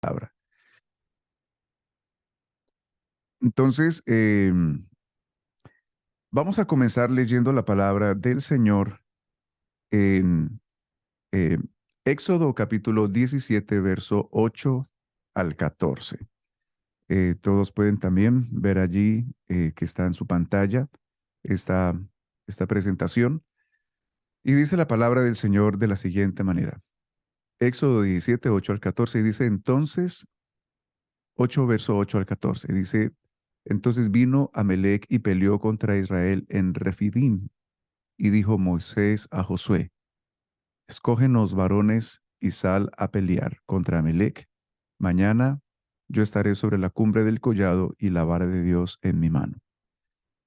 palabra. Entonces, vamos a comenzar leyendo la palabra del Señor en eh, Éxodo capítulo 17, verso 8 al 14. Todos pueden también ver allí que está en su pantalla esta, esta presentación. Y dice la palabra del Señor de la siguiente manera. Éxodo 17, 8 al 14, y dice entonces, 8 verso 8 al 14, dice, entonces vino Amalec y peleó contra Israel en Refidim, y dijo Moisés a Josué, escógenos varones y sal a pelear contra Amalec. Mañana yo estaré sobre la cumbre del collado y la vara de Dios en mi mano.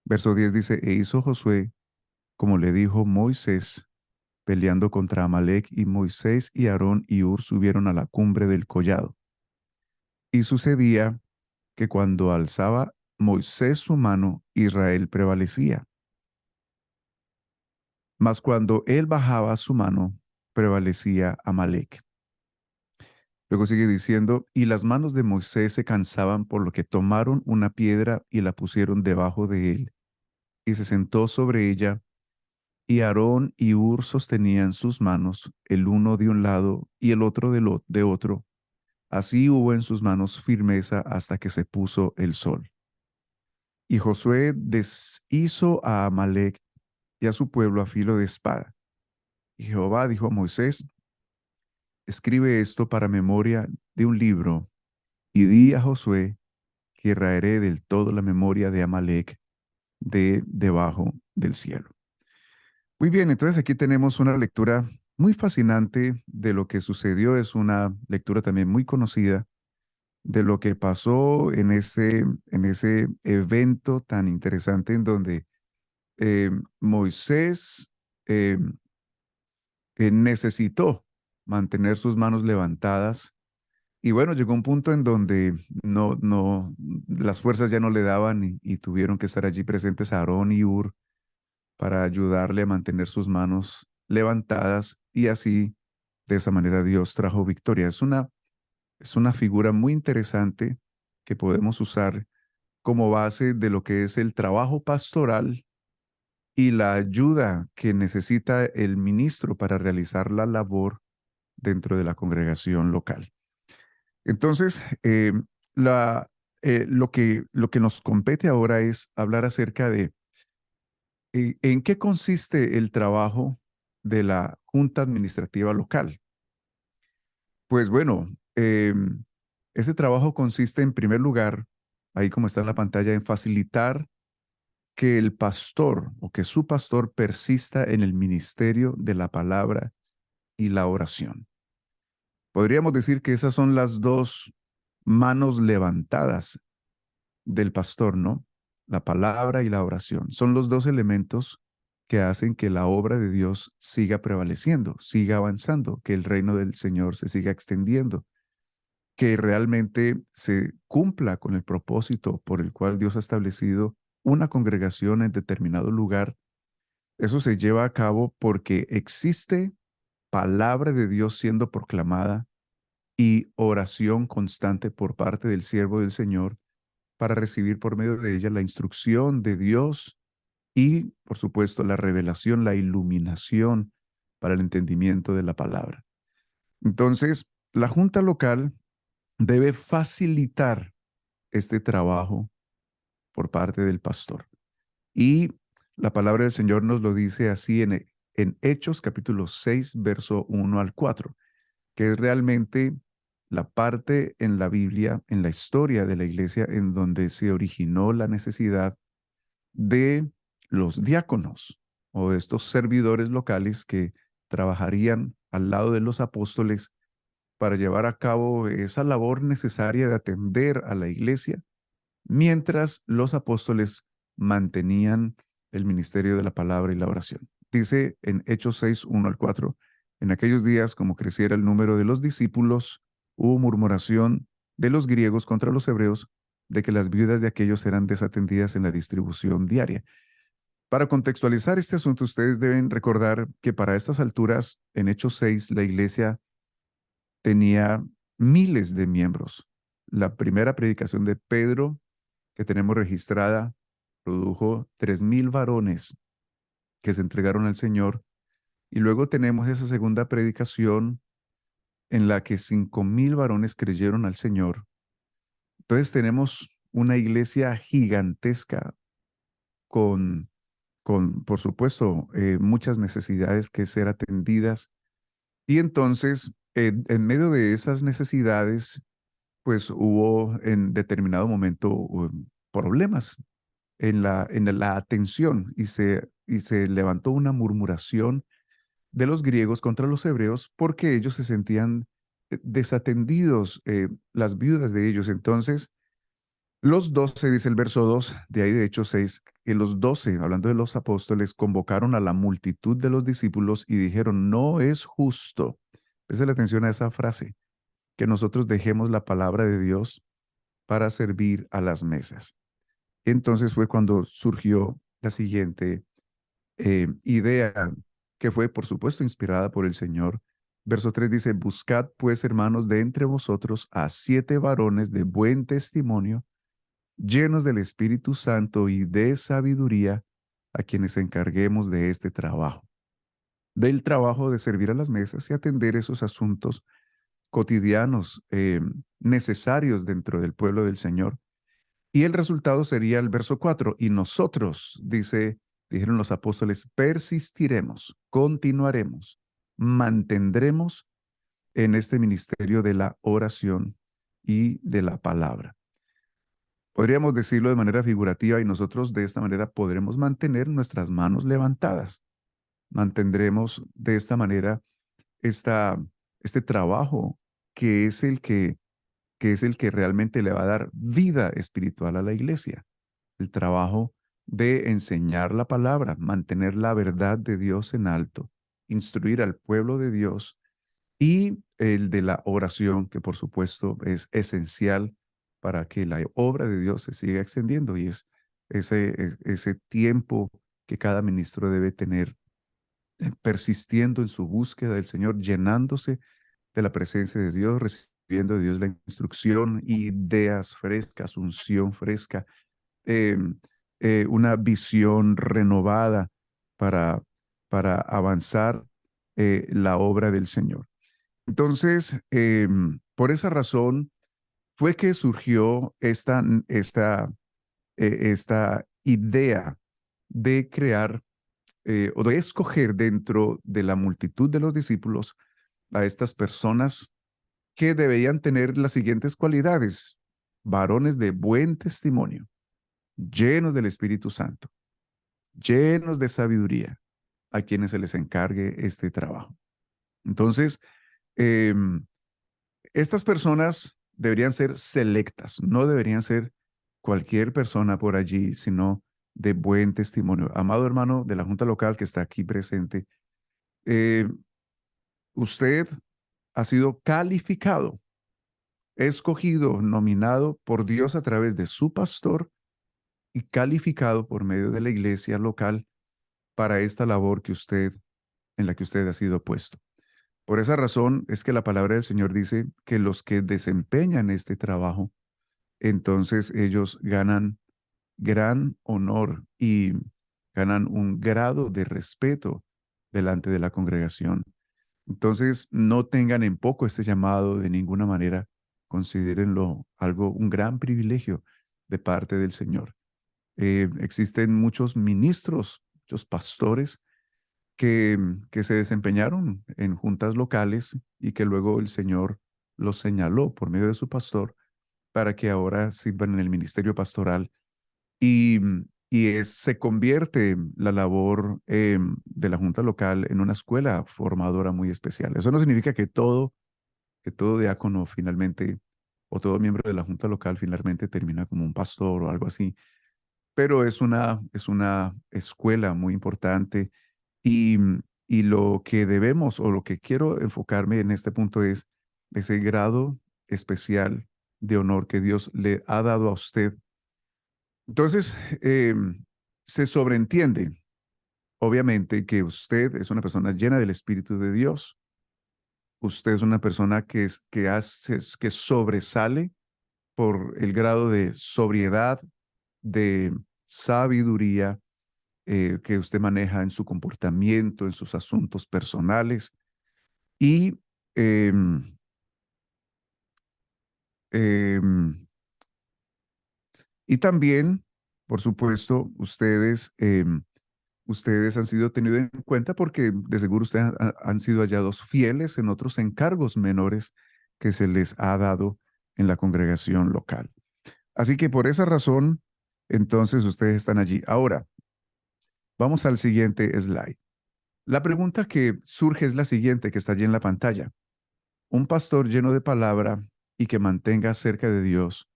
Verso 10 dice, e hizo Josué como le dijo Moisés, peleando contra Amalec, y Moisés y Aarón y Hur subieron a la cumbre del collado. Y sucedía que cuando alzaba Moisés su mano, Israel prevalecía. Mas cuando él bajaba su mano, prevalecía Amalec. Luego sigue diciendo, y las manos de Moisés se cansaban, por lo que tomaron una piedra y la pusieron debajo de él, y se sentó sobre ella, y Aarón y Hur sostenían sus manos, el uno de un lado y el otro de otro. Así hubo en sus manos firmeza hasta que se puso el sol. Y Josué deshizo a Amalec y a su pueblo a filo de espada. Y Jehová dijo a Moisés, escribe esto para memoria de un libro, y di a Josué que raeré del todo la memoria de Amalec de debajo del cielo. Muy bien, entonces aquí tenemos una lectura muy fascinante de lo que sucedió. Es una lectura también muy conocida de lo que pasó en ese evento tan interesante en donde Moisés eh, necesitó mantener sus manos levantadas. Y bueno, llegó un punto en donde las fuerzas ya no le daban y tuvieron que estar allí presentes Aarón y Hur para ayudarle a mantener sus manos levantadas y así, de esa manera, Dios trajo victoria. Es una figura muy interesante que podemos usar como base de lo que es el trabajo pastoral y la ayuda que necesita el ministro para realizar la labor dentro de la congregación local. Entonces, la, lo que nos compete ahora es hablar acerca de en qué consiste el trabajo de la Junta Administrativa Local. Pues bueno, ese trabajo consiste en primer lugar, ahí como está en la pantalla, en facilitar que el pastor o que su pastor persista en el ministerio de la palabra y la oración. Podríamos decir que esas son las dos manos levantadas del pastor, ¿no? La palabra y la oración. Son los dos elementos que hacen que la obra de Dios siga prevaleciendo, siga avanzando, que el reino del Señor se siga extendiendo, que realmente se cumpla con el propósito por el cual Dios ha establecido una congregación en determinado lugar. Eso se lleva a cabo porque existe palabra de Dios siendo proclamada y oración constante por parte del siervo del Señor para recibir por medio de ella la instrucción de Dios y, por supuesto, la revelación, la iluminación para el entendimiento de la palabra. Entonces, la junta local debe facilitar este trabajo por parte del pastor. Y la palabra del Señor nos lo dice así en Hechos capítulo 6, verso 1 al 4, que es realmente la parte en la Biblia, en la historia de la iglesia, en donde se originó la necesidad de los diáconos o de estos servidores locales que trabajarían al lado de los apóstoles para llevar a cabo esa labor necesaria de atender a la iglesia, mientras los apóstoles mantenían el ministerio de la palabra y la oración. Dice en Hechos 6, 1 al 4, en aquellos días, como creciera el número de los discípulos, hubo murmuración de los griegos contra los hebreos de que las viudas de aquellos eran desatendidas en la distribución diaria. Para contextualizar este asunto, ustedes deben recordar que para estas alturas, en Hechos 6, la iglesia tenía miles de miembros. La primera predicación de Pedro que tenemos registrada produjo 3,000 varones que se entregaron al Señor. Y luego tenemos esa segunda predicación en la que 5,000 varones creyeron al Señor. Entonces tenemos una iglesia gigantesca con, por supuesto, muchas necesidades que ser atendidas. Y entonces, en medio de esas necesidades, pues hubo en determinado momento problemas en la atención y se levantó una murmuración de los griegos contra los hebreos porque ellos se sentían desatendidos, las viudas de ellos. Entonces, los 12, dice el verso 2, de ahí de Hechos 6, que los 12, hablando de los apóstoles, convocaron a la multitud de los discípulos y dijeron, no es justo, preste la atención a esa frase, que nosotros dejemos la palabra de Dios para servir a las mesas. Entonces fue cuando surgió la siguiente idea, que fue, por supuesto, inspirada por el Señor. Verso 3 dice, buscad pues, hermanos, de entre vosotros a 7 varones de buen testimonio, llenos del Espíritu Santo y de sabiduría, a quienes encarguemos de este trabajo, del trabajo de servir a las mesas y atender esos asuntos cotidianos necesarios dentro del pueblo del Señor. Y el resultado sería el verso 4. Y nosotros, dijeron los apóstoles, persistiremos, continuaremos, mantendremos en este ministerio de la oración y de la palabra. Podríamos decirlo de manera figurativa y nosotros de esta manera podremos mantener nuestras manos levantadas. Mantendremos de esta manera este trabajo que es el que realmente le va a dar vida espiritual a la iglesia. El trabajo de enseñar la palabra, mantener la verdad de Dios en alto, instruir al pueblo de Dios y el de la oración, que por supuesto es esencial para que la obra de Dios se siga extendiendo y es ese tiempo que cada ministro debe tener persistiendo en su búsqueda del Señor, llenándose de la presencia de Dios, recibiendo de Dios la instrucción, ideas frescas, unción fresca, eh, una visión renovada para, para avanzar la obra del Señor. Entonces, por esa razón fue que surgió esta idea de crear o de escoger dentro de la multitud de los discípulos a estas personas que debían tener las siguientes cualidades: varones de buen testimonio, llenos del Espíritu Santo, llenos de sabiduría, a quienes se les encargue este trabajo. Entonces, eh, estas personas deberían ser selectas, no deberían ser cualquier persona por allí, sino de buen testimonio. Amado hermano de la Junta Local que está aquí presente, eh, usted ha sido calificado, escogido, nominado por Dios a través de su pastor y calificado por medio de la iglesia local para esta labor en la que usted ha sido puesto. Por esa razón es que la palabra del Señor dice que los que desempeñan este trabajo, entonces ellos ganan gran honor y ganan un grado de respeto delante de la congregación. Entonces, no tengan en poco este llamado de ninguna manera, considérenlo un gran privilegio de parte del Señor. Existen muchos ministros, muchos pastores que se desempeñaron en juntas locales y que luego el Señor los señaló por medio de su pastor para que ahora sirvan en el ministerio pastoral y, se convierte la labor de la junta local en una escuela formadora muy especial. Eso no significa que todo diácono finalmente o todo miembro de la junta local finalmente termina como un pastor o algo así, pero es una escuela muy importante y, lo que debemos o lo que quiero enfocarme en este punto es ese grado especial de honor que Dios le ha dado a usted. Entonces, se sobreentiende, obviamente, que usted es una persona llena del Espíritu de Dios, Usted es una persona que sobresale por el grado de sobriedad, de sabiduría que usted maneja en su comportamiento, en sus asuntos personales. Y, em, em, y también, por supuesto, ustedes han sido tenidos en cuenta porque de seguro ustedes han sido hallados fieles en otros encargos menores que se les ha dado en la congregación local. Así que por esa razón, entonces ustedes están allí. Ahora, vamos al siguiente slide. La pregunta que surge es la siguiente, que está allí en la pantalla. Un pastor lleno de palabra y que mantenga cerca de Dios,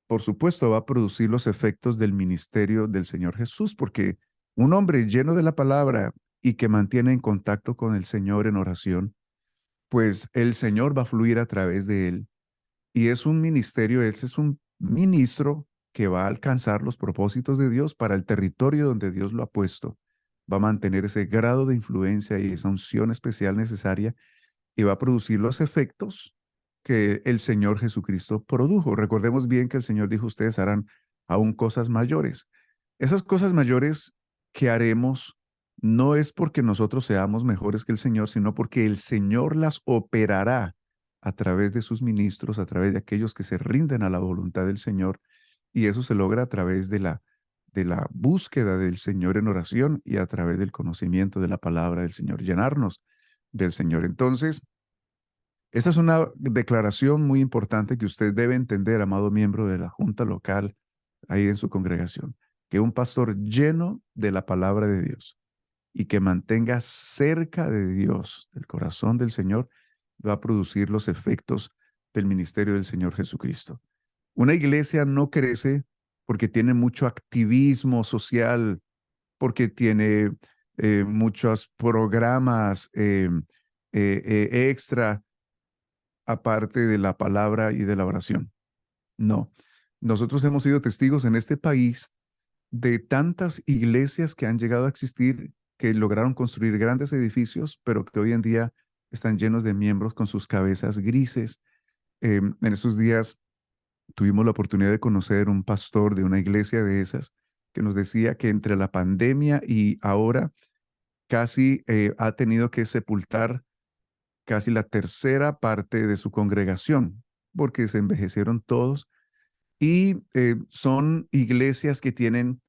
por supuesto, va a producir los efectos del ministerio del Señor Jesús, porque un hombre lleno de la palabra y que mantiene en contacto con el Señor en oración, pues el Señor va a fluir a través de él. Y es un ministerio, él es un ministro que va a alcanzar los propósitos de Dios para el territorio donde Dios lo ha puesto. Va a mantener ese grado de influencia y esa unción especial necesaria y va a producir los efectos que el Señor Jesucristo produjo. Recordemos bien que el Señor dijo, ustedes harán aún cosas mayores. Esas cosas mayores que haremos no es porque nosotros seamos mejores que el Señor, sino porque el Señor las operará a través de sus ministros, a través de aquellos que se rinden a la voluntad del Señor, y eso se logra a través de la búsqueda del Señor en oración y a través del conocimiento de la palabra del Señor, llenarnos del Señor. Entonces, esta es una declaración muy importante que usted debe entender, amado miembro de la Junta Local, ahí en su congregación, que un pastor lleno de la palabra de Dios y que mantenga cerca de Dios, del corazón del Señor, va a producir los efectos del ministerio del Señor Jesucristo. Una iglesia no crece porque tiene mucho activismo social, porque tiene muchos programas extra aparte de la palabra y de la oración. No, nosotros hemos sido testigos en este país de tantas iglesias que han llegado a existir, que lograron construir grandes edificios, pero que hoy en día están llenos de miembros con sus cabezas grises. En esos días tuvimos la oportunidad de conocer un pastor de una iglesia de esas que nos decía que entre la pandemia y ahora casi ha tenido que sepultar casi la tercera parte de su congregación, porque se envejecieron todos y son iglesias que tienen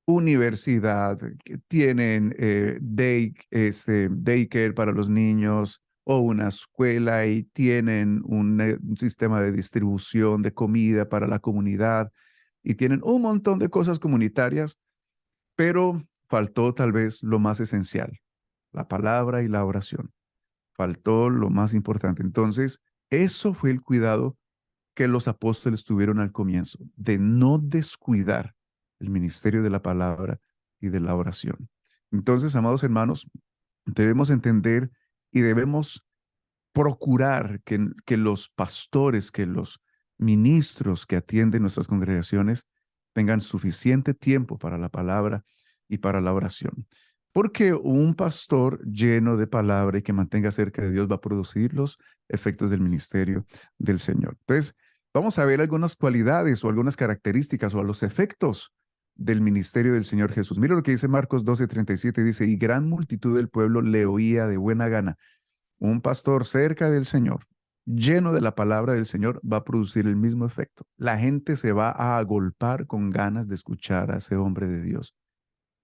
universidad, que tienen daycare para los niños o una escuela y tienen un sistema de distribución de comida para la comunidad y tienen un montón de cosas comunitarias, pero faltó tal vez lo más esencial, la palabra y la oración. Faltó lo más importante. Entonces, eso fue el cuidado que los apóstoles tuvieron al comienzo, de no descuidar el ministerio de la palabra y de la oración. Entonces, amados hermanos, debemos entender y debemos procurar que los pastores, que los ministros que atienden nuestras congregaciones tengan suficiente tiempo para la palabra y para la oración. Porque un pastor lleno de palabra y que mantenga cerca de Dios va a producir los efectos del ministerio del Señor. Entonces, vamos a ver algunas cualidades o algunas características o a los efectos del ministerio del Señor Jesús. Mira lo que dice Marcos 12:37, dice, y gran multitud del pueblo le oía de buena gana. Un pastor cerca del Señor, lleno de la palabra del Señor, va a producir el mismo efecto. La gente se va a agolpar con ganas de escuchar a ese hombre de Dios,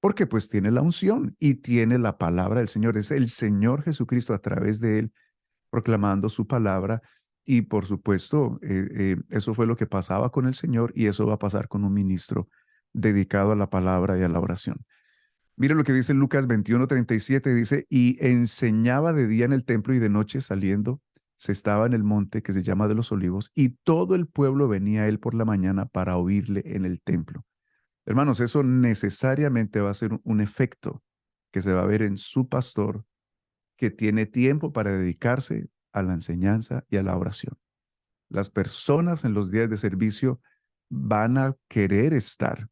porque pues tiene la unción y tiene la palabra del Señor. Es el Señor Jesucristo a través de él proclamando su palabra y por supuesto eso fue lo que pasaba con el Señor y eso va a pasar con un ministro dedicado a la palabra y a la oración. Mire lo que dice Lucas 21:37, dice, y enseñaba de día en el templo y de noche saliendo, se estaba en el monte que se llama de los Olivos, y todo el pueblo venía a él por la mañana para oírle en el templo. Hermanos, eso necesariamente va a ser un efecto que se va a ver en su pastor que tiene tiempo para dedicarse a la enseñanza y a la oración. Las personas en los días de servicio van a querer estar,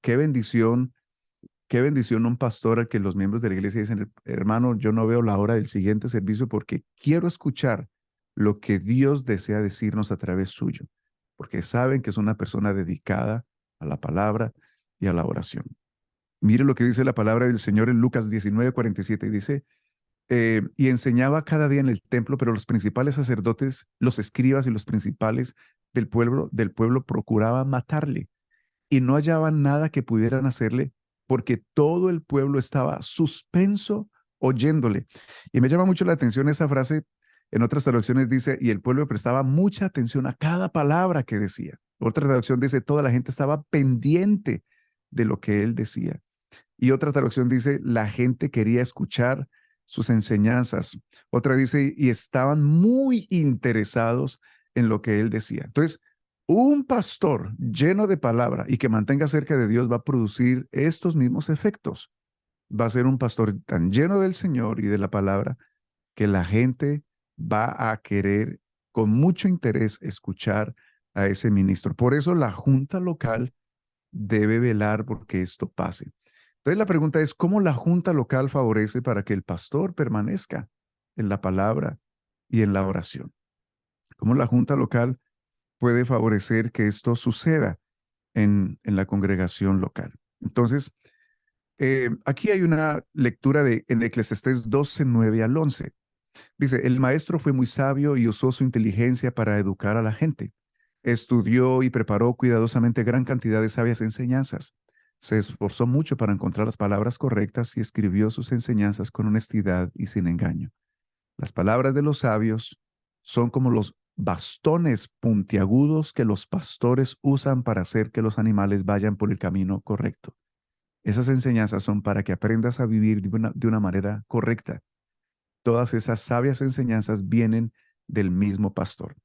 qué bendición qué bendición un pastor al que los miembros de la iglesia dicen, hermano, yo no veo la hora del siguiente servicio porque quiero escuchar lo que Dios desea decirnos a través suyo, porque saben que es una persona dedicada a la palabra y a la oración. Mire lo que dice la palabra del Señor en Lucas 19:47. Dice, y enseñaba cada día en el templo, pero los principales sacerdotes, los escribas y los principales del pueblo procuraban matarle y no hallaban nada que pudieran hacerle porque todo el pueblo estaba suspenso oyéndole. Y me llama mucho la atención esa frase. En otras traducciones dice, y el pueblo prestaba mucha atención a cada palabra que decía. Otra traducción dice, toda la gente estaba pendiente de lo que él decía. Y otra traducción dice, la gente quería escuchar sus enseñanzas. Otra dice, y estaban muy interesados en lo que él decía. Entonces, un pastor lleno de palabra y que mantenga cerca de Dios va a producir estos mismos efectos. Va a ser un pastor tan lleno del Señor y de la palabra que la gente va a querer con mucho interés escuchar a ese ministro. Por eso la junta local debe velar porque esto pase. Entonces la pregunta es, ¿cómo la junta local favorece para que el pastor permanezca en la palabra y en la oración? ¿Cómo la junta local puede favorecer que esto suceda en la congregación local? Entonces, aquí hay una lectura en Eclesiastés 12:9 al 11. Dice, el maestro fue muy sabio y usó su inteligencia para educar a la gente. Estudió y preparó cuidadosamente gran cantidad de sabias enseñanzas. Se esforzó mucho para encontrar las palabras correctas y escribió sus enseñanzas con honestidad y sin engaño. Las palabras de los sabios son como los bastones puntiagudos que los pastores usan para hacer que los animales vayan por el camino correcto. Esas enseñanzas son para que aprendas a vivir de una manera correcta. Todas esas sabias enseñanzas vienen del mismo pastor.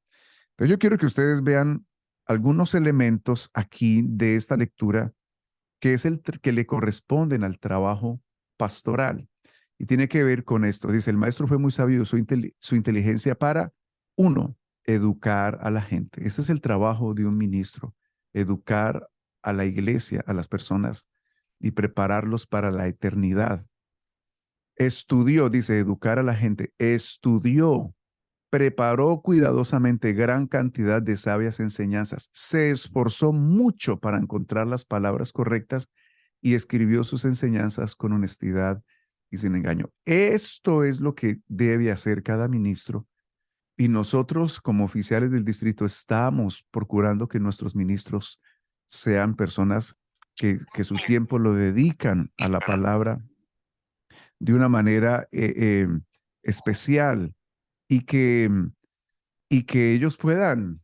Entonces yo quiero que ustedes vean algunos elementos aquí de esta lectura que es que le corresponden al trabajo pastoral. Y tiene que ver con esto. Dice, el maestro fue muy sabio, su inteligencia para, uno, educar a la gente. Ese es el trabajo de un ministro, educar a la iglesia, a las personas y prepararlos para la eternidad. Estudió, dice, educar a la gente, estudió, preparó cuidadosamente gran cantidad de sabias enseñanzas, se esforzó mucho para encontrar las palabras correctas y escribió sus enseñanzas con honestidad y sin engaño. Esto es lo que debe hacer cada ministro y nosotros como oficiales del distrito estamos procurando que nuestros ministros sean personas que su tiempo lo dedican a la palabra de una manera especial y que ellos puedan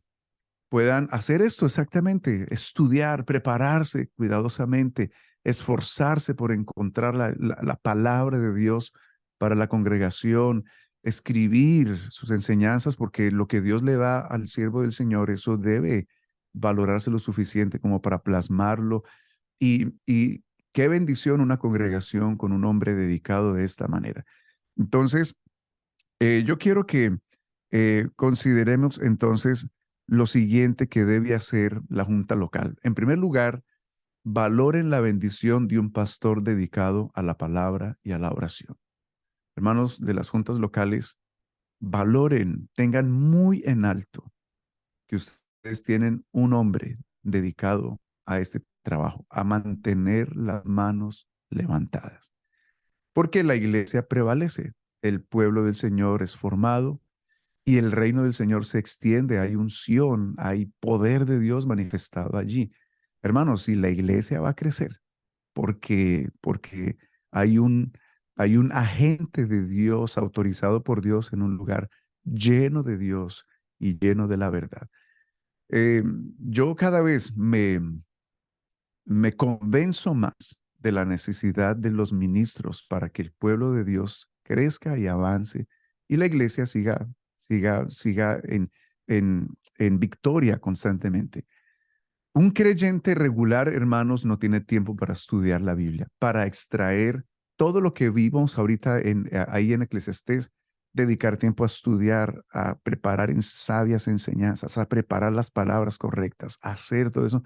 hacer esto exactamente, estudiar, prepararse cuidadosamente, esforzarse por encontrar la palabra de Dios para la congregación, escribir sus enseñanzas, porque lo que Dios le da al siervo del Señor, eso debe valorarse lo suficiente como para plasmarlo. Y qué bendición una congregación con un hombre dedicado de esta manera. Entonces, yo quiero que consideremos entonces lo siguiente que debe hacer la junta local. En primer lugar, valoren la bendición de un pastor dedicado a la palabra y a la oración. Hermanos de las juntas locales, valoren, tengan muy en alto que ustedes tienen un hombre dedicado a este trabajo, a mantener las manos levantadas. Porque la iglesia prevalece, el pueblo del Señor es formado y el reino del Señor se extiende, hay unción, hay poder de Dios manifestado allí. Hermanos, si la iglesia va a crecer, porque hay un agente de Dios autorizado por Dios en un lugar lleno de Dios y lleno de la verdad. Eh, yo cada vez me convenzo más de la necesidad de los ministros para que el pueblo de Dios crezca y avance y la iglesia siga en victoria constantemente. Un creyente regular, hermanos, no tiene tiempo para estudiar la Biblia, para extraer todo lo que vimos ahorita ahí en Eclesiastés, dedicar tiempo a estudiar, a preparar en sabias enseñanzas, a preparar las palabras correctas, a hacer todo eso.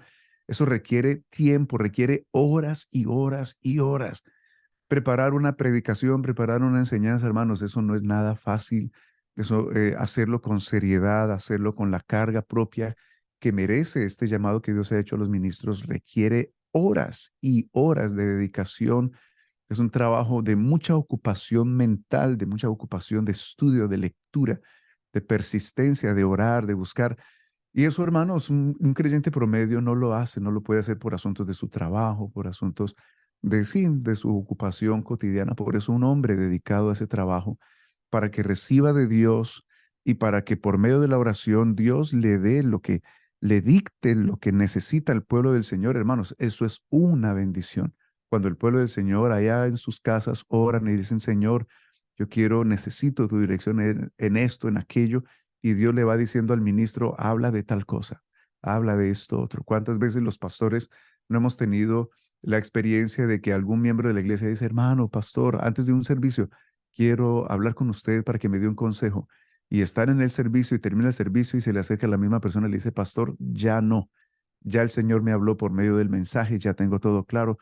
Eso requiere tiempo, requiere horas y horas y horas. Preparar una predicación, preparar una enseñanza, hermanos, eso no es nada fácil. Eso, hacerlo con seriedad, hacerlo con la carga propia que merece este llamado que Dios ha hecho a los ministros, requiere horas y horas de dedicación. Es un trabajo de mucha ocupación mental, de mucha ocupación de estudio, de lectura, de persistencia, de orar, de buscar. Y eso, hermanos, un creyente promedio no lo hace, no lo puede hacer por asuntos de su trabajo, por asuntos de, sí, de su ocupación cotidiana. Por eso un hombre dedicado a ese trabajo, para que reciba de Dios y para que por medio de la oración Dios le dé lo que, le dicte lo que necesita el pueblo del Señor, hermanos, eso es una bendición. Cuando el pueblo del Señor allá en sus casas oran y dicen, Señor, yo quiero, necesito tu dirección en esto, en aquello, y Dios le va diciendo al ministro, habla de tal cosa, habla de esto otro. ¿Cuántas veces los pastores no hemos tenido la experiencia de que algún miembro de la iglesia dice, hermano, pastor, antes de un servicio, quiero hablar con usted para que me dé un consejo? Y están en el servicio y termina el servicio y se le acerca a la misma persona y le dice, pastor, ya no, ya el Señor me habló por medio del mensaje, ya tengo todo claro.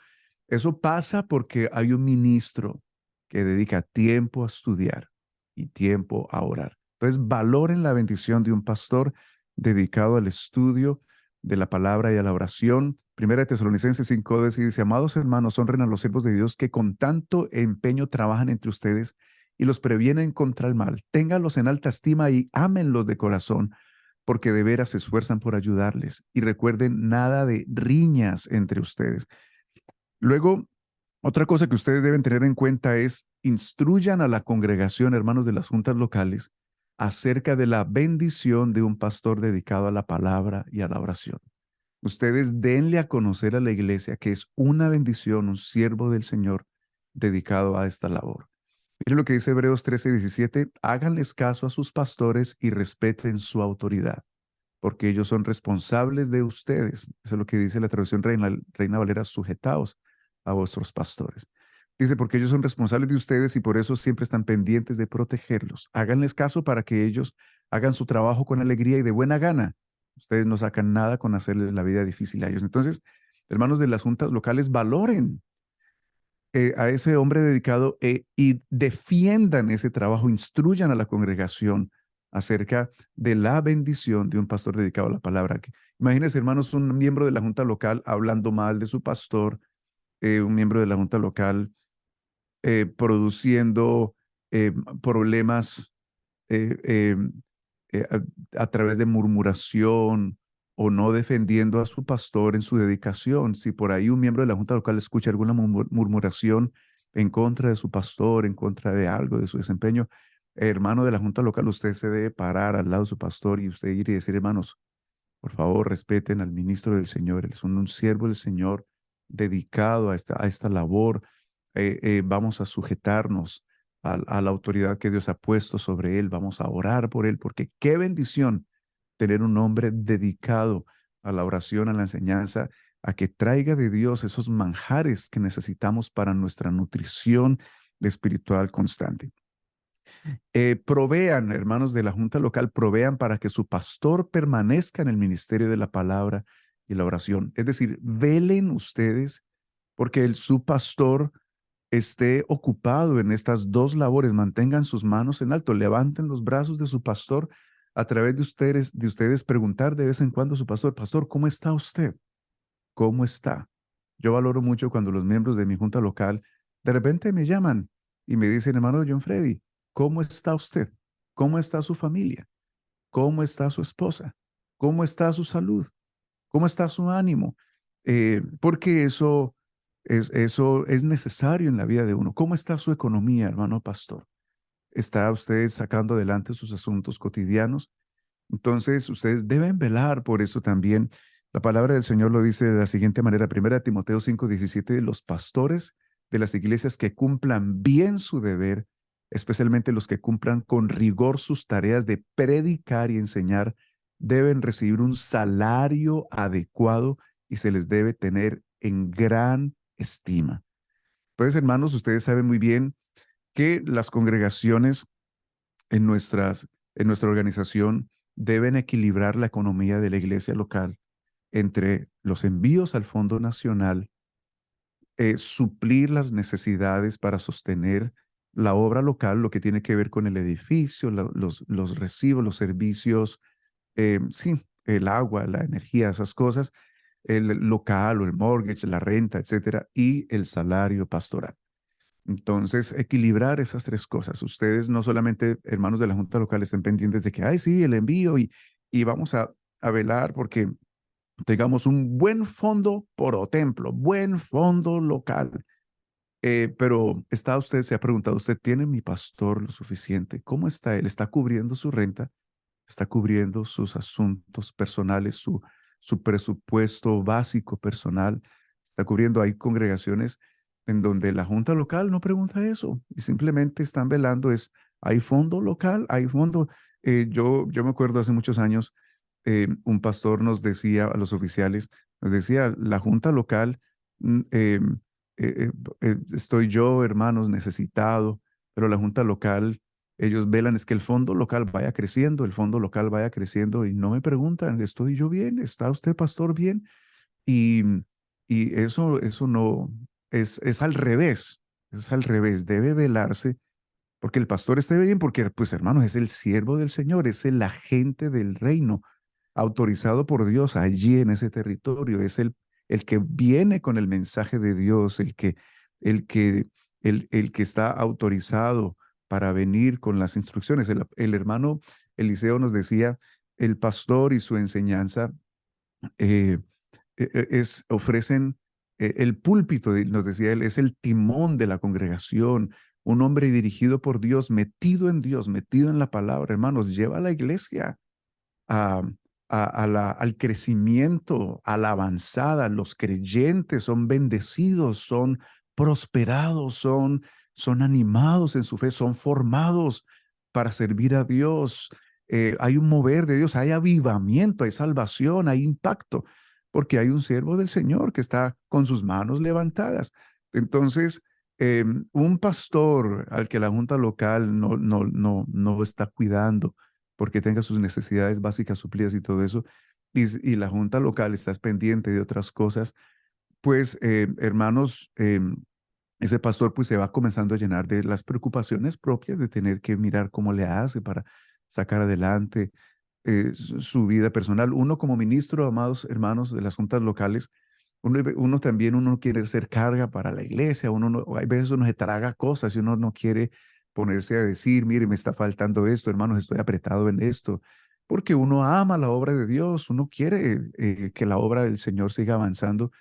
Eso pasa porque hay un ministro que dedica tiempo a estudiar y tiempo a orar. Entonces, valoren la bendición de un pastor dedicado al estudio de la palabra y a la oración. Primera de Tesalonicenses 5 dice, amados hermanos, honren a los siervos de Dios que con tanto empeño trabajan entre ustedes y los previenen contra el mal. Ténganlos en alta estima y ámenlos de corazón, porque de veras se esfuerzan por ayudarles. Y recuerden, nada de riñas entre ustedes. Luego, otra cosa que ustedes deben tener en cuenta es instruyan a la congregación, hermanos de las juntas locales, acerca de la bendición de un pastor dedicado a la palabra y a la oración. Ustedes denle a conocer a la iglesia que es una bendición, un siervo del Señor dedicado a esta labor. Mire lo que dice Hebreos 13:17, háganles caso a sus pastores y respeten su autoridad, porque ellos son responsables de ustedes. Eso es lo que dice la traducción Reina Valera, sujetaos a vuestros pastores. Dice, porque ellos son responsables de ustedes y por eso siempre están pendientes de protegerlos. Háganles caso para que ellos hagan su trabajo con alegría y de buena gana. Ustedes no sacan nada con hacerles la vida difícil a ellos. Entonces, hermanos de las juntas locales, valoren a ese hombre dedicado y defiendan ese trabajo, instruyan a la congregación acerca de la bendición de un pastor dedicado a la palabra. Imagínense, hermanos, un miembro de la junta local hablando mal de su pastor, un miembro de la junta local produciendo problemas eh, eh, eh, a través de murmuración o no defendiendo a su pastor en su dedicación. Si por ahí un miembro de la junta local escucha alguna murmuración en contra de su pastor, en contra de algo, de su desempeño, hermano de la junta local, usted se debe parar al lado de su pastor y usted ir y decir, hermanos, por favor, respeten al ministro del Señor. Él es un siervo del Señor dedicado a esta labor. Vamos a sujetarnos a la autoridad que Dios ha puesto sobre él. Vamos a orar por él, porque qué bendición tener un hombre dedicado a la oración, a la enseñanza, a que traiga de Dios esos manjares que necesitamos para nuestra nutrición espiritual constante. Provean, hermanos de la junta local, provean para que su pastor permanezca en el ministerio de la palabra y la oración. Es decir, velen ustedes porque su pastor esté ocupado en estas dos labores. Mantengan sus manos en alto, levanten los brazos de su pastor a través de ustedes preguntar de vez en cuando a su pastor, pastor, ¿cómo está usted? ¿Cómo está? Yo valoro mucho cuando los miembros de mi junta local de repente me llaman y me dicen, hermano John Freddy, ¿cómo está usted? ¿Cómo está su familia? ¿Cómo está su esposa? ¿Cómo está su salud? ¿Cómo está su ánimo? Porque eso es necesario en la vida de uno. ¿Cómo está su economía, hermano pastor? ¿Está usted sacando adelante sus asuntos cotidianos? Entonces, ustedes deben velar por eso también. La palabra del Señor lo dice de la siguiente manera, 1 Timoteo 5:17, los pastores de las iglesias que cumplan bien su deber, especialmente los que cumplan con rigor sus tareas de predicar y enseñar, deben recibir un salario adecuado y se les debe tener en gran estima. Entonces, hermanos, ustedes saben muy bien que las congregaciones en en nuestra organización deben equilibrar la economía de la iglesia local. entre los envíos al Fondo Nacional, suplir las necesidades para sostener la obra local, lo que tiene que ver con el edificio, los recibos, los servicios, sí, el agua, la energía, esas cosas, el local o el mortgage, la renta, etcétera, y el salario pastoral. Entonces, equilibrar esas tres cosas. Ustedes no solamente, hermanos de la Junta Local, estén pendientes de que, ay, sí, el envío y vamos a velar porque tengamos un buen fondo por templo, buen fondo local. Pero está usted, se ha preguntado, ¿usted tiene mi pastor lo suficiente? ¿Cómo está él? ¿Está cubriendo su renta? ¿Está cubriendo sus asuntos personales, su presupuesto básico personal? ¿Está cubriendo? Hay congregaciones en donde la junta local no pregunta eso y simplemente están velando, hay fondo local, hay fondo. Yo me acuerdo hace muchos años, un pastor nos decía a los oficiales, nos decía, la junta local, mm, estoy yo, hermanos, necesitado, pero la junta local, ellos velan es que el fondo local vaya creciendo, el fondo local vaya creciendo y no me preguntan, ¿estoy yo bien? ¿Está usted, pastor, bien? Y, y eso no, es al revés, es al revés, debe velarse porque el pastor esté bien, porque, pues, hermanos, es el siervo del Señor, es el agente del reino, autorizado por Dios allí en ese territorio, es el que viene con el mensaje de Dios, el que, el que está autorizado para venir con las instrucciones. El hermano Eliseo nos decía, el pastor y su enseñanza eh, ofrecen el púlpito, nos decía él, es el timón de la congregación, un hombre dirigido por Dios, metido en la palabra, hermanos, lleva a la iglesia a, al crecimiento, a la avanzada. Los creyentes son bendecidos, son prosperados, son animados en su fe, son formados para servir a Dios. Hay un mover de Dios, hay avivamiento, hay salvación, hay impacto, porque hay un siervo del Señor que está con sus manos levantadas. Entonces, un pastor al que la junta local no está cuidando, porque tenga sus necesidades básicas suplidas y todo eso, y la junta local está pendiente de otras cosas, pues hermanos, ese pastor pues se va comenzando a llenar de las preocupaciones propias de tener que mirar cómo le hace para sacar adelante su vida personal. Uno como ministro, amados hermanos de las juntas locales, uno también, uno quiere ser carga para la iglesia, hay veces uno se traga cosas y uno no quiere ponerse a decir, mire, me está faltando esto, hermanos, estoy apretado en esto, porque uno ama la obra de Dios, uno quiere que la obra del Señor siga avanzando,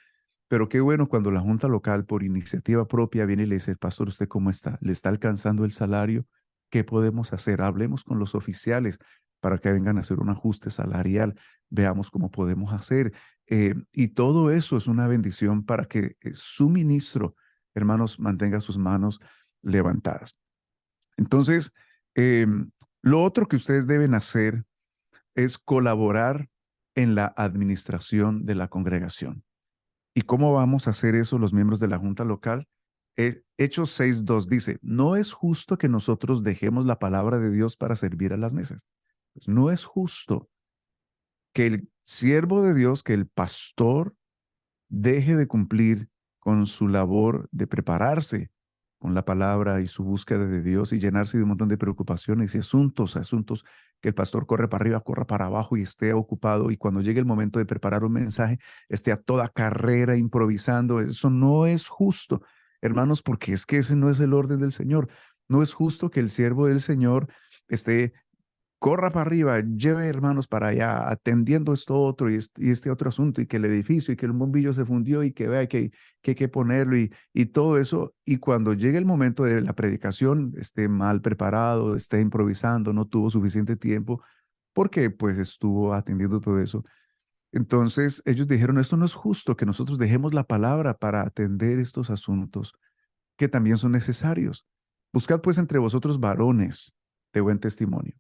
pero qué bueno cuando la junta local por iniciativa propia viene y le dice, pastor, ¿usted cómo está? ¿Le está alcanzando el salario? ¿Qué podemos hacer? Hablemos con los oficiales para que vengan a hacer un ajuste salarial. Veamos cómo podemos hacer. Y todo eso es una bendición para que su ministro, hermanos, mantenga sus manos levantadas. Entonces, eh, lo otro que ustedes deben hacer es colaborar en la administración de la congregación. ¿Y cómo vamos a hacer eso los miembros de la junta local? Hechos 6:2 dice, no es justo que nosotros dejemos la palabra de Dios para servir a las mesas. Pues no es justo que el siervo de Dios, que el pastor, deje de cumplir con su labor de prepararse con la palabra y su búsqueda de Dios y llenarse de un montón de preocupaciones y asuntos que el pastor corre para arriba, corra para abajo y esté ocupado y cuando llegue el momento de preparar un mensaje esté a toda carrera improvisando. Eso no es justo, hermanos, porque es que ese no es el orden del Señor. No es justo que el siervo del Señor esté corra para arriba, lleve hermanos para allá, atendiendo esto otro y este otro asunto, y que el edificio y que el bombillo se fundió y que vea que hay que ponerlo y todo eso. Y cuando llegue el momento de la predicación, esté mal preparado, esté improvisando, no tuvo suficiente tiempo, porque pues estuvo atendiendo todo eso. Entonces ellos dijeron, esto no es justo que nosotros dejemos la palabra para atender estos asuntos que también son necesarios. Buscad pues entre vosotros varones de buen testimonio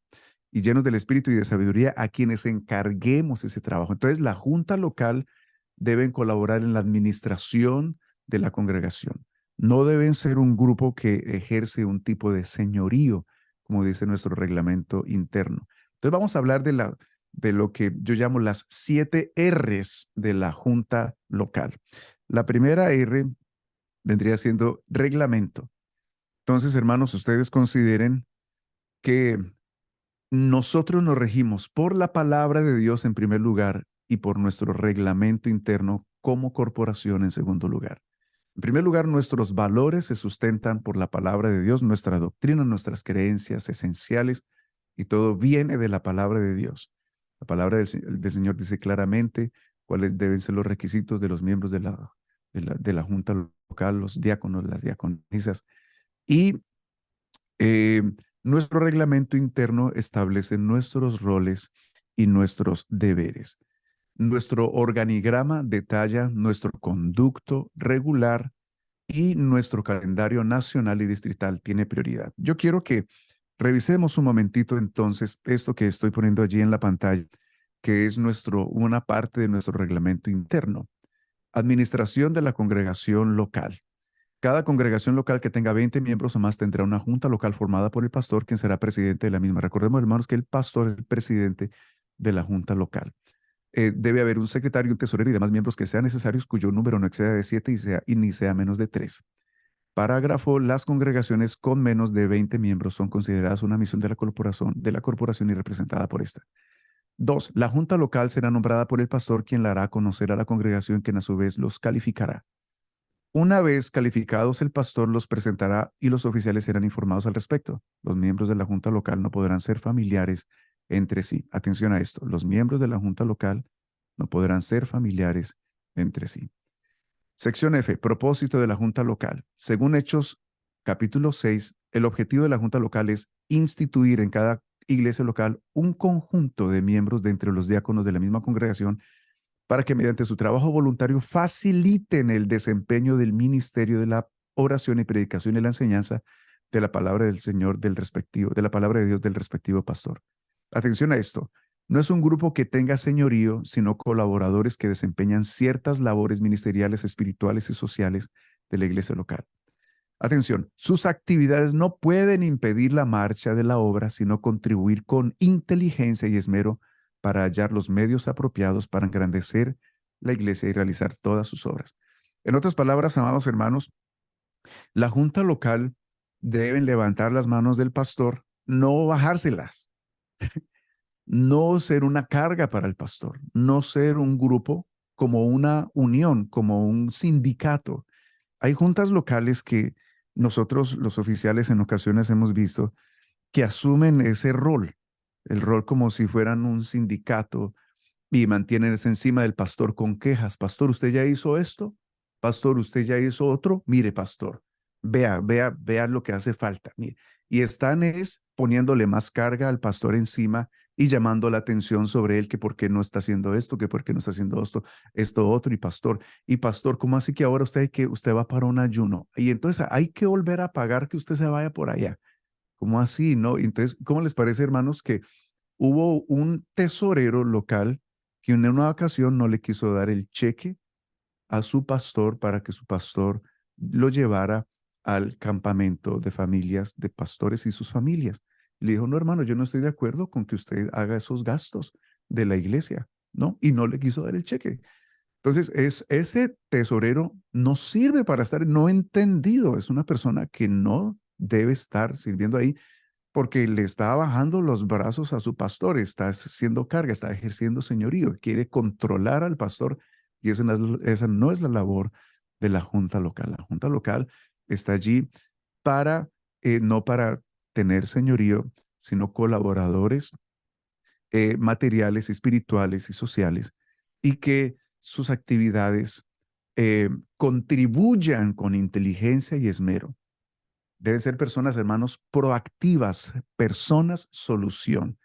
y llenos del espíritu y de sabiduría a quienes encarguemos ese trabajo. Entonces la junta local deben colaborar en la administración de la congregación. No deben ser un grupo que ejerce un tipo de señorío, como dice nuestro reglamento interno. Entonces vamos a hablar de lo que yo llamo las 7 R's de la Junta Local. La primera R vendría siendo reglamento. Entonces, hermanos, ustedes consideren que nosotros nos regimos por la palabra de Dios en primer lugar y por nuestro reglamento interno como corporación en segundo lugar. En primer lugar, nuestros valores se sustentan por la palabra de Dios, nuestra doctrina, nuestras creencias esenciales, y todo viene de la palabra de Dios. La palabra del Señor dice claramente cuáles deben ser los requisitos de los miembros de la junta local, los diáconos, las diaconisas. Y eh, nuestro reglamento interno establece nuestros roles y nuestros deberes. Nuestro organigrama detalla nuestro conducto regular y nuestro calendario nacional y distrital tiene prioridad. Yo quiero que revisemos un momentito entonces esto que estoy poniendo allí en la pantalla, que es una parte de nuestro reglamento interno. Administración de la congregación local. Cada congregación local que tenga 20 miembros o más tendrá una junta local formada por el pastor, quien será presidente de la misma. Recordemos, hermanos, que el pastor es el presidente de la junta local. Debe haber un secretario, un tesorero y demás miembros que sean necesarios, cuyo número no exceda de 7 y ni sea menos de 3. Parágrafo, las congregaciones con menos de 20 miembros son consideradas una misión de la corporación y representada por esta. 2. La junta local será nombrada por el pastor, quien la hará conocer a la congregación, quien a su vez los calificará. Una vez calificados, el pastor los presentará y los oficiales serán informados al respecto. Los miembros de la junta local no podrán ser familiares entre sí. Atención a esto. Los miembros de la junta local no podrán ser familiares entre sí. Sección F. Propósito de la junta local. Según Hechos, capítulo 6, el objetivo de la junta local es instituir en cada iglesia local un conjunto de miembros de entre los diáconos de la misma congregación para que mediante su trabajo voluntario faciliten el desempeño del ministerio de la oración y predicación y la enseñanza de la palabra del Señor de la palabra de Dios del respectivo pastor. Atención a esto. No es un grupo que tenga señorío, sino colaboradores que desempeñan ciertas labores ministeriales, espirituales y sociales de la iglesia local. Atención, sus actividades no pueden impedir la marcha de la obra, sino contribuir con inteligencia y esmero para hallar los medios apropiados para engrandecer la iglesia y realizar todas sus obras. En otras palabras, amados hermanos, la junta local deben levantar las manos del pastor, no bajárselas, no ser una carga para el pastor, no ser un grupo como una unión, como un sindicato. Hay juntas locales que nosotros, los oficiales, en ocasiones hemos visto que asumen ese rol, el rol como si fueran un sindicato y mantienen encima del pastor con quejas. Pastor, ¿usted ya hizo esto? Pastor, ¿usted ya hizo otro? Mire, pastor, vea lo que hace falta. Mire. Y están poniéndole más carga al pastor encima y llamando la atención sobre él, que por qué no está haciendo esto, que por qué no está haciendo esto otro, y pastor, ¿cómo así que ahora usted va para un ayuno? Y entonces hay que volver a pagar que usted se vaya por allá. ¿Cómo así, no? Entonces, ¿cómo les parece, hermanos, que hubo un tesorero local que en una ocasión no le quiso dar el cheque a su pastor para que su pastor lo llevara al campamento de familias de pastores y sus familias? Le dijo, no, hermano, yo no estoy de acuerdo con que usted haga esos gastos de la iglesia, ¿no? Y no le quiso dar el cheque. Entonces, ese tesorero no sirve para estar, no entendido, es una persona que no debe estar sirviendo ahí porque le está bajando los brazos a su pastor, está haciendo carga, está ejerciendo señorío, quiere controlar al pastor y esa no es la labor de la junta local. La junta local está allí para, no para tener señorío, sino colaboradores materiales, espirituales y sociales, y que sus actividades contribuyan con inteligencia y esmero. Deben ser personas, hermanos, proactivas, personas solución.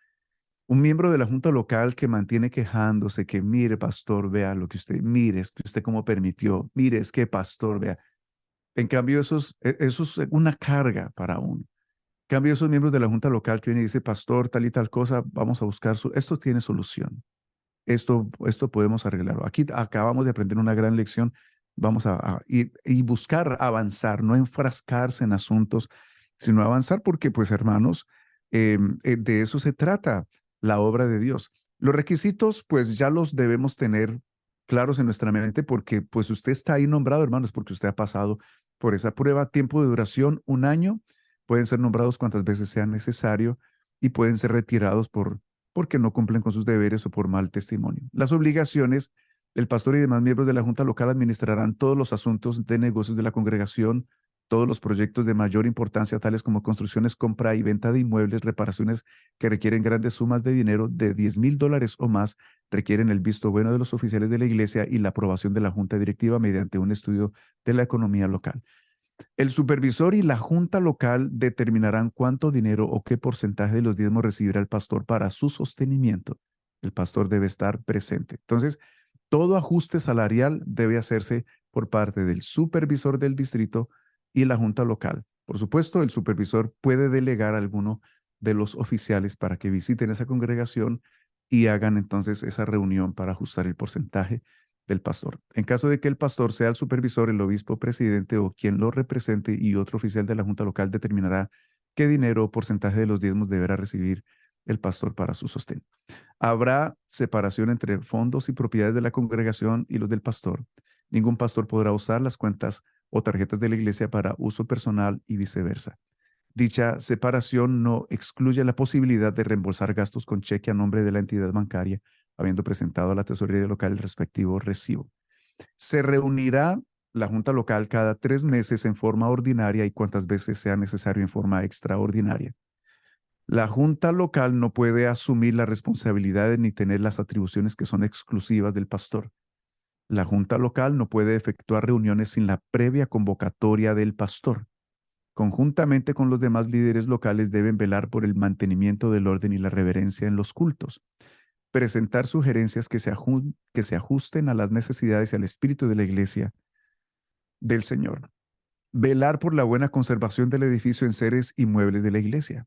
Un miembro de la junta local que mantiene quejándose, que mire, pastor, vea lo que usted, mire, es que usted cómo permitió, mire, es que pastor, vea. En cambio, eso es una carga para uno. En cambio, esos miembros de la junta local que viene y dice, pastor, tal y tal cosa, vamos a buscar, esto tiene solución. Esto podemos arreglarlo. Aquí acabamos de aprender una gran lección. Vamos y buscar avanzar, no enfrascarse en asuntos, sino avanzar porque, pues, hermanos, de eso se trata la obra de Dios. Los requisitos, pues ya los debemos tener claros en nuestra mente porque pues usted está ahí nombrado, hermanos, porque usted ha pasado por esa prueba. Tiempo de duración, 1 año. Pueden ser nombrados cuantas veces sea necesario y pueden ser retirados porque no cumplen con sus deberes o por mal testimonio. Las obligaciones, el pastor y demás miembros de la Junta Local administrarán todos los asuntos de negocios de la congregación, todos los proyectos de mayor importancia, tales como construcciones, compra y venta de inmuebles, reparaciones que requieren grandes sumas de dinero de $10,000 o más, requieren el visto bueno de los oficiales de la iglesia y la aprobación de la junta directiva mediante un estudio de la economía local. El supervisor y la junta local determinarán cuánto dinero o qué porcentaje de los diezmos recibirá el pastor para su sostenimiento. El pastor debe estar presente. Entonces, todo ajuste salarial debe hacerse por parte del supervisor del distrito y la junta local. Por supuesto, el supervisor puede delegar a alguno de los oficiales para que visiten esa congregación y hagan entonces esa reunión para ajustar el porcentaje del pastor. En caso de que el pastor sea el supervisor, el obispo, presidente o quien lo represente y otro oficial de la junta local determinará qué dinero o porcentaje de los diezmos deberá recibir el pastor para su sostén. Habrá separación entre fondos y propiedades de la congregación y los del pastor. Ningún pastor podrá usar las cuentas o tarjetas de la iglesia para uso personal y viceversa. Dicha separación no excluye la posibilidad de reembolsar gastos con cheque a nombre de la entidad bancaria, habiendo presentado a la tesorería local el respectivo recibo. Se reunirá la junta local cada 3 meses en forma ordinaria y cuantas veces sea necesario en forma extraordinaria. La junta local no puede asumir las responsabilidades ni tener las atribuciones que son exclusivas del pastor. La junta local no puede efectuar reuniones sin la previa convocatoria del pastor. Conjuntamente con los demás líderes locales deben velar por el mantenimiento del orden y la reverencia en los cultos. Presentar sugerencias que se ajusten a las necesidades y al espíritu de la iglesia del Señor. Velar por la buena conservación del edificio en seres y muebles de la iglesia.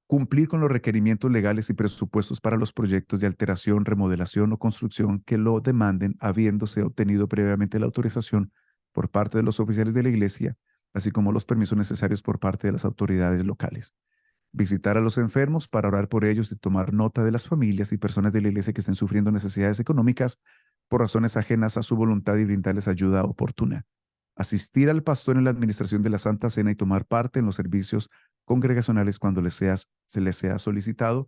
Cumplir con los requerimientos legales y presupuestos para los proyectos de alteración, remodelación o construcción que lo demanden, habiéndose obtenido previamente la autorización por parte de los oficiales de la iglesia, así como los permisos necesarios por parte de las autoridades locales. Visitar a los enfermos para orar por ellos y tomar nota de las familias y personas de la iglesia que estén sufriendo necesidades económicas por razones ajenas a su voluntad y brindarles ayuda oportuna. Asistir al pastor en la administración de la Santa Cena y tomar parte en los servicios congregacionales cuando se les sea solicitado.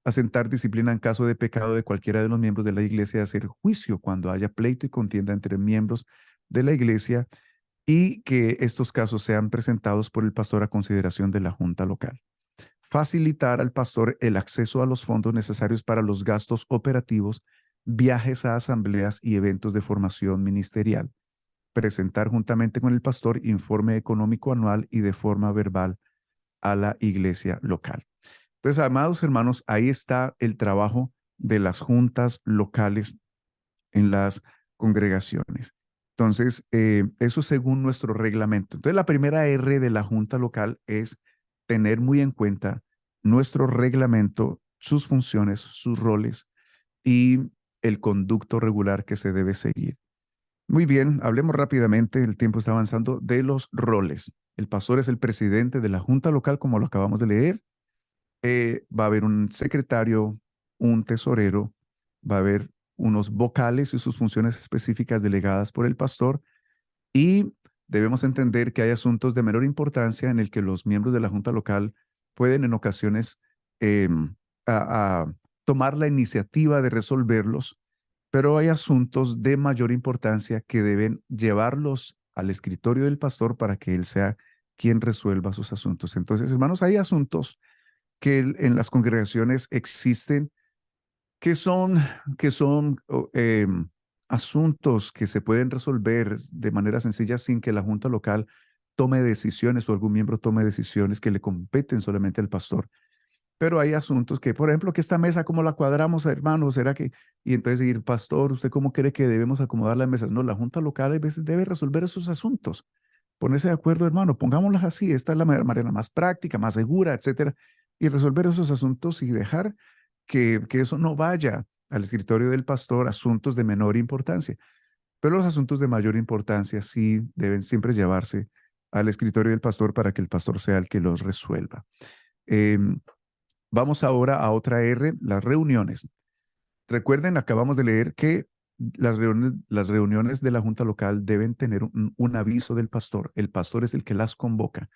Asentar disciplina en caso de pecado de cualquiera de los miembros de la iglesia. Hacer juicio cuando haya pleito y contienda entre miembros de la iglesia y que estos casos sean presentados por el pastor a consideración de la junta local. Facilitar al pastor el acceso a los fondos necesarios para los gastos operativos, viajes a asambleas y eventos de formación ministerial. Presentar juntamente con el pastor informe económico anual y de forma verbal a la iglesia local. Entonces, amados hermanos, ahí está el trabajo de las juntas locales en las congregaciones. Entonces, eso según nuestro reglamento. Entonces, la primera R de la junta local es tener muy en cuenta nuestro reglamento, sus funciones, sus roles y el conducto regular que se debe seguir. Muy bien, hablemos rápidamente, el tiempo está avanzando, de los roles. El pastor es el presidente de la junta local, como lo acabamos de leer. Va a haber un secretario, un tesorero, va a haber unos vocales y sus funciones específicas delegadas por el pastor y debemos entender que hay asuntos de menor importancia en el que los miembros de la junta local pueden en ocasiones a tomar la iniciativa de resolverlos, pero hay asuntos de mayor importancia que deben llevarlos al escritorio del pastor para que él sea quien resuelva sus asuntos. Entonces, hermanos, hay asuntos que en las congregaciones existen que son, que son asuntos que se pueden resolver de manera sencilla sin que la junta local tome decisiones o algún miembro tome decisiones que le competen solamente al pastor. Pero hay asuntos que, por ejemplo, que esta mesa, ¿cómo la cuadramos, hermano? ¿Será que? Y entonces decir, pastor, ¿usted cómo cree que debemos acomodar las mesas? No, la junta local a veces debe resolver esos asuntos. Ponerse de acuerdo, hermano, pongámoslas así, esta es la manera más práctica, más segura, etcétera, y resolver esos asuntos y dejar que eso no vaya al escritorio del pastor, asuntos de menor importancia. Pero los asuntos de mayor importancia sí deben siempre llevarse al escritorio del pastor para que el pastor sea el que los resuelva. Vamos ahora a otra R, las reuniones. Recuerden, acabamos de leer que las reuniones de la junta local deben tener un aviso del pastor. El pastor es el que las convoca.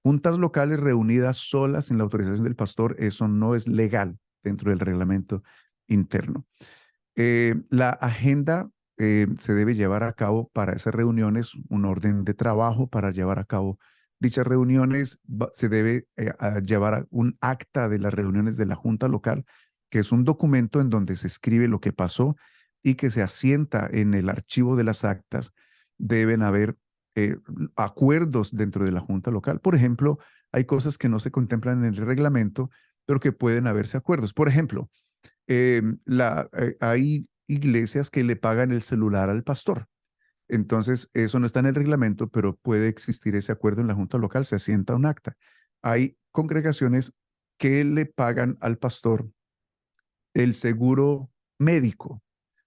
Juntas locales reunidas solas sin la autorización del pastor, eso no es legal dentro del reglamento interno. La agenda se debe llevar a cabo para esas reuniones, un orden de trabajo para llevar a cabo dichas reuniones. Se debe a llevar un acta de las reuniones de la junta local, que es un documento en donde se escribe lo que pasó y que se asienta en el archivo de las actas. Deben haber eh, acuerdos dentro de la junta local. Por ejemplo, hay cosas que no se contemplan en el reglamento, pero que pueden haberse acuerdos. Por ejemplo, hay iglesias que le pagan el celular al pastor. Entonces, eso no está en el reglamento, pero puede existir ese acuerdo en la junta local, se asienta un acta. Hay congregaciones que le pagan al pastor el seguro médico.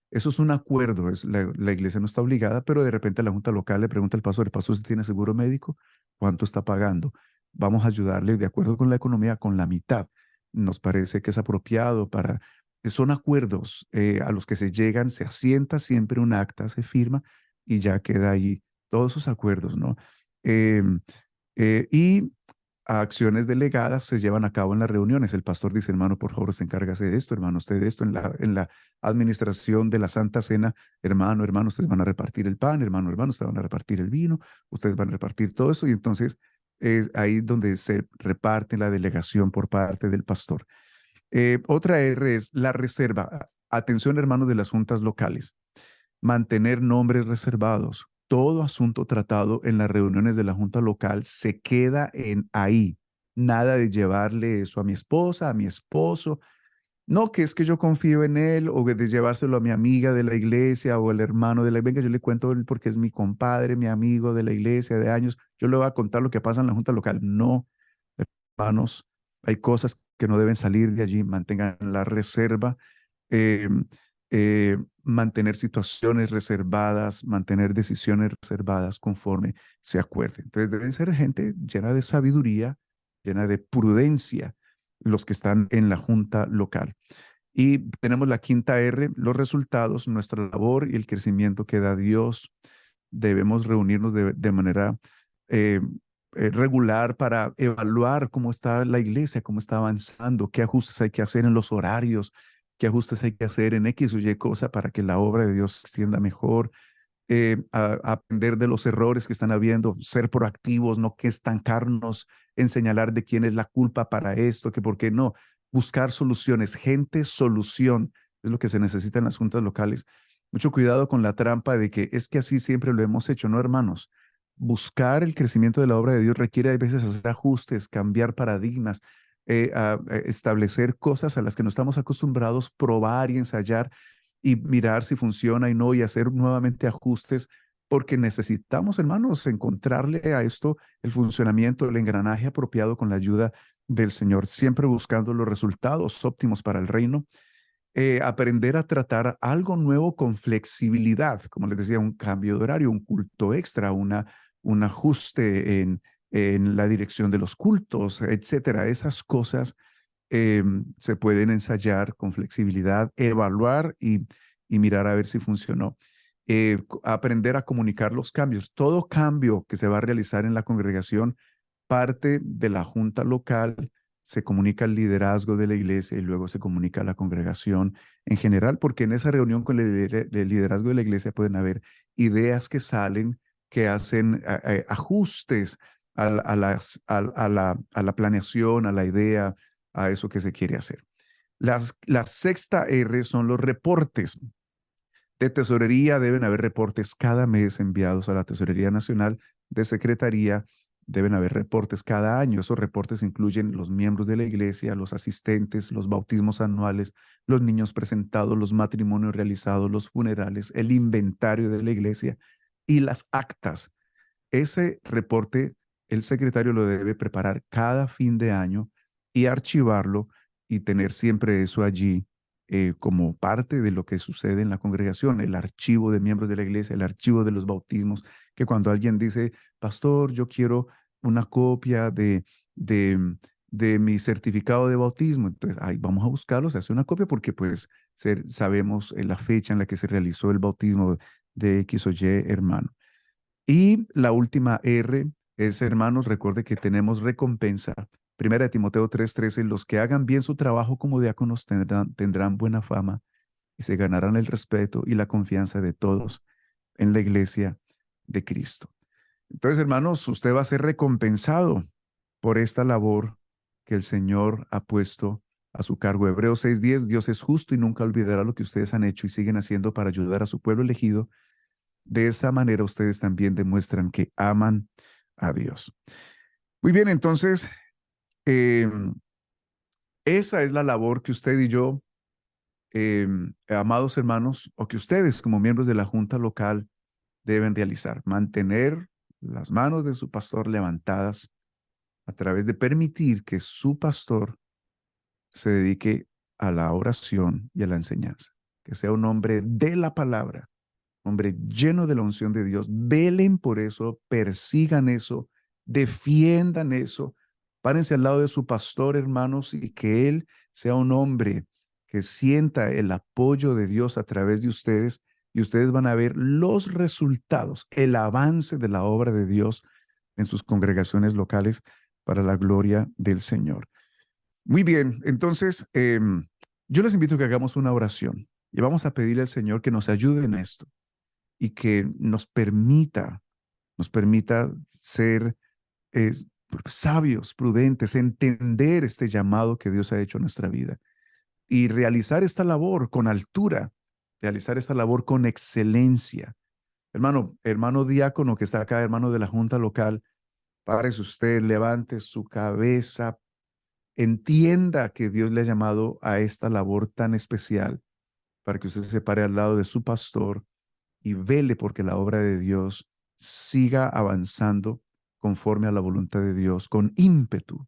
Eso es un acuerdo, la iglesia no está obligada, pero de repente la junta local le pregunta al pastor, ¿el pastor si tiene seguro médico? ¿Cuánto está pagando? Vamos a ayudarle de acuerdo con la economía con la mitad. Nos parece que es apropiado para... Son acuerdos a los que se llegan, se asienta siempre un acta, se firma y ya queda ahí todos esos acuerdos, ¿no? Em, y acciones delegadas se llevan a cabo en las reuniones. El pastor dice, hermano, por favor, se encárgase de esto, hermano, usted de esto, en la administración de la Santa Cena, hermano, ustedes van a repartir el pan, hermano, ustedes van a repartir el vino, ustedes van a repartir todo eso, y entonces es ahí donde se reparte la delegación por parte del pastor. Otra R es la reserva. Atención, hermanos de las juntas locales. Mantener nombres reservados. Todo asunto tratado en las reuniones de la junta local se queda en ahí. Nada de llevarle eso a mi esposa, a mi esposo. No, que es que yo confío en él, o de llevárselo a mi amiga de la iglesia o el hermano de la iglesia. Venga, yo le cuento él porque es mi compadre, mi amigo de la iglesia de años. Yo le voy a contar lo que pasa en la junta local. No, hermanos, hay cosas que no deben salir de allí. Mantengan la reserva. eh, Mantener situaciones reservadas, mantener decisiones reservadas conforme se acuerde. Entonces deben ser gente llena de sabiduría, llena de prudencia, los que están en la junta local. Y tenemos la quinta R, los resultados, nuestra labor y el crecimiento que da Dios. Debemos reunirnos de manera eh, regular para evaluar cómo está la iglesia, cómo está avanzando, qué ajustes hay que hacer en los horarios, qué ajustes hay que hacer en X o Y cosa para que la obra de Dios se extienda mejor. Aprender de los errores que están habiendo, ser proactivos, no que estancarnos en señalar de quién es la culpa para esto, que por qué no, buscar soluciones, gente, solución, es lo que se necesita en las juntas locales. Mucho cuidado con la trampa de que es que así siempre lo hemos hecho, ¿no, hermanos? Buscar el crecimiento de la obra de Dios requiere a veces hacer ajustes, cambiar paradigmas, establecer cosas a las que no estamos acostumbrados, probar y ensayar y mirar si funciona y no, y hacer nuevamente ajustes, porque necesitamos, hermanos, encontrarle a esto el funcionamiento, el engranaje apropiado con la ayuda del Señor, siempre buscando los resultados óptimos para el reino. Aprender a tratar algo nuevo con flexibilidad, como les decía, un cambio de horario, un culto extra, un ajuste en la dirección de los cultos, etcétera. Esas cosas se pueden ensayar con flexibilidad, evaluar y mirar a ver si funcionó. Aprender a comunicar los cambios. Todo cambio que se va a realizar en la congregación parte de la junta local, se comunica al liderazgo de la iglesia y luego se comunica a la congregación en general, porque en esa reunión con el liderazgo de la iglesia pueden haber ideas que salen, que hacen ajustes a la planeación, a la idea, a eso que se quiere hacer. La sexta R son los reportes. De tesorería deben haber reportes cada mes enviados a la Tesorería Nacional. De secretaría deben haber reportes cada año. Esos reportes incluyen los miembros de la iglesia, los asistentes, los bautismos anuales, los niños presentados, los matrimonios realizados, los funerales, el inventario de la iglesia y las actas. Ese reporte el secretario lo debe preparar cada fin de año y archivarlo y tener siempre eso allí como parte de lo que sucede en la congregación, el archivo de miembros de la iglesia, el archivo de los bautismos, que cuando alguien dice, pastor, yo quiero una copia de mi certificado de bautismo. Entonces, ahí vamos a buscarlo, se hace una copia porque pues sabemos la fecha en la que se realizó el bautismo de X o Y hermano. Y la última R es, hermanos, recuerde que tenemos recompensa. Primera de Timoteo 3:13, los que hagan bien su trabajo como diáconos tendrán buena fama y se ganarán el respeto y la confianza de todos en la iglesia de Cristo. Entonces, hermanos, usted va a ser recompensado por esta labor que el Señor ha puesto a su cargo. Hebreos 6:10, Dios es justo y nunca olvidará lo que ustedes han hecho y siguen haciendo para ayudar a su pueblo elegido. De esa manera ustedes también demuestran que aman a Dios. Muy bien, entonces, eh, esa es la labor que usted y yo, amados hermanos, o que ustedes como miembros de la Junta Local deben realizar. Mantener las manos de su pastor levantadas a través de permitir que su pastor se dedique a la oración y a la enseñanza. Que sea un hombre de la palabra, hombre lleno de la unción de Dios. Velen por eso, persigan eso, defiendan eso. Párense al lado de su pastor, hermanos, y que él sea un hombre que sienta el apoyo de Dios a través de ustedes, y ustedes van a ver los resultados, el avance de la obra de Dios en sus congregaciones locales para la gloria del Señor. Muy bien, entonces yo les invito a que hagamos una oración y vamos a pedirle al Señor que nos ayude en esto y que nos permita ser eh, sabios, prudentes, entender este llamado que Dios ha hecho a nuestra vida y realizar esta labor con altura, realizar esta labor con excelencia. Hermano diácono que está acá, hermano de la Junta Local, párese usted, levante su cabeza, entienda que Dios le ha llamado a esta labor tan especial para que usted se pare al lado de su pastor y vele porque la obra de Dios siga avanzando conforme a la voluntad de Dios, con ímpetu,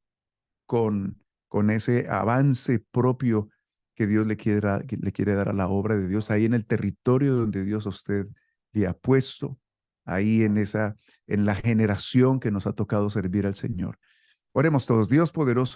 con ese avance propio que Dios que le quiere dar a la obra de Dios, ahí en el territorio donde Dios a usted le ha puesto, ahí en la generación que nos ha tocado servir al Señor. Oremos todos. Dios poderoso.